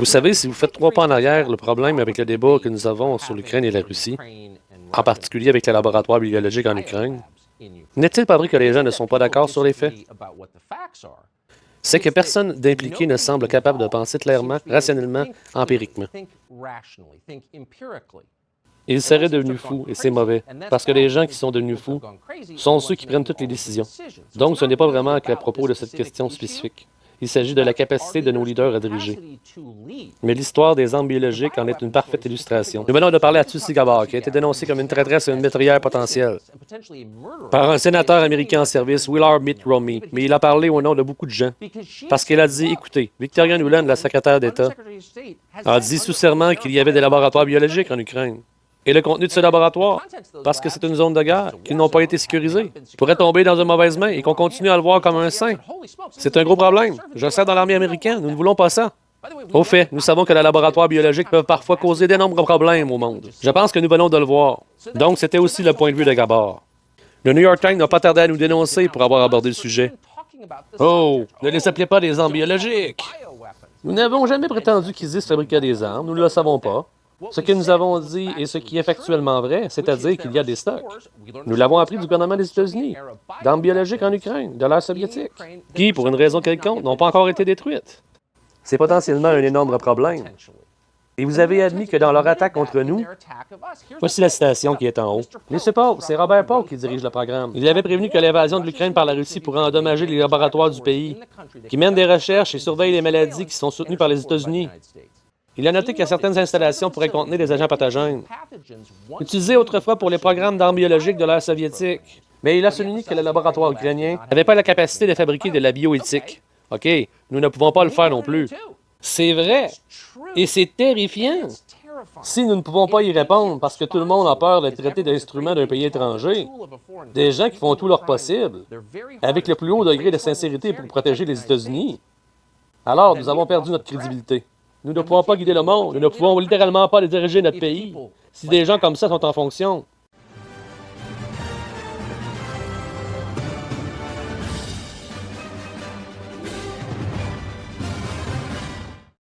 Vous savez, si vous faites 3 pas en arrière, le problème avec le débat que nous avons sur l'Ukraine et la Russie, en particulier avec les laboratoires biologiques en Ukraine, n'est-il pas vrai que les gens ne sont pas d'accord sur les faits? C'est que personne d'impliqué ne semble capable de penser clairement, rationnellement, empiriquement. Ils seraient devenus fous, et c'est mauvais, parce que les gens qui sont devenus fous sont ceux qui prennent toutes les décisions. Donc, ce n'est pas vraiment qu'à propos de cette question spécifique. Il s'agit de la capacité de nos leaders à diriger. Mais l'histoire des armes biologiques en est une parfaite illustration. Nous venons de parler à Tulsi Gabbard, qui a été dénoncée comme une traîtresse et une meurtrière potentielle par un sénateur américain en service, Willard Mitt Romney, mais il a parlé au nom de beaucoup de gens. Parce qu'elle a dit, écoutez, Victoria Nuland, la secrétaire d'État, a dit sous serment qu'il y avait des laboratoires biologiques en Ukraine. Et le contenu de ces laboratoires, parce que c'est une zone de guerre, qui n'ont pas été sécurisés, pourrait tomber dans une mauvaise main et qu'on continue à le voir comme un saint. C'est un gros problème. Je sers dans l'armée américaine, nous ne voulons pas ça. Au fait, nous savons que les laboratoires biologiques peuvent parfois causer d'énormes problèmes au monde. Je pense que nous venons de le voir. Donc, c'était aussi le point de vue de Gabbard. Le New York Times n'a pas tardé à nous dénoncer pour avoir abordé le sujet. Oh, ne les appelez pas des armes biologiques. Nous n'avons jamais prétendu qu'ISIS fabriquait des armes, nous ne le savons pas. Ce que nous avons dit et ce qui est factuellement vrai, c'est-à-dire qu'il y a des stocks. Nous l'avons appris du gouvernement des États-Unis, d'armes biologiques en Ukraine, de l'ère soviétique, qui, pour une raison quelconque, n'ont pas encore été détruites. C'est potentiellement un énorme problème. Et vous avez admis que dans leur attaque contre nous, voici la citation qui est en haut. C'est Robert Paul qui dirige le programme. Il avait prévenu que l'invasion de l'Ukraine par la Russie pourrait endommager les laboratoires du pays, qui mènent des recherches et surveillent les maladies qui sont soutenues par les États-Unis. Il a noté que certaines installations pourraient contenir des agents pathogènes, utilisés autrefois pour les programmes d'armes biologiques de l'ère soviétique. Mais il a souligné que le laboratoire ukrainien n'avait pas la capacité de fabriquer de la bioéthique. OK, nous ne pouvons pas le faire non plus. C'est vrai, et c'est terrifiant. Si nous ne pouvons pas y répondre parce que tout le monde a peur d'être traité d'instruments d'un pays étranger, des gens qui font tout leur possible, avec le plus haut degré de sincérité pour protéger les États-Unis, alors nous avons perdu notre crédibilité. Nous ne pouvons pas guider le monde, nous ne pouvons littéralement pas diriger notre pays si des gens comme ça sont en fonction.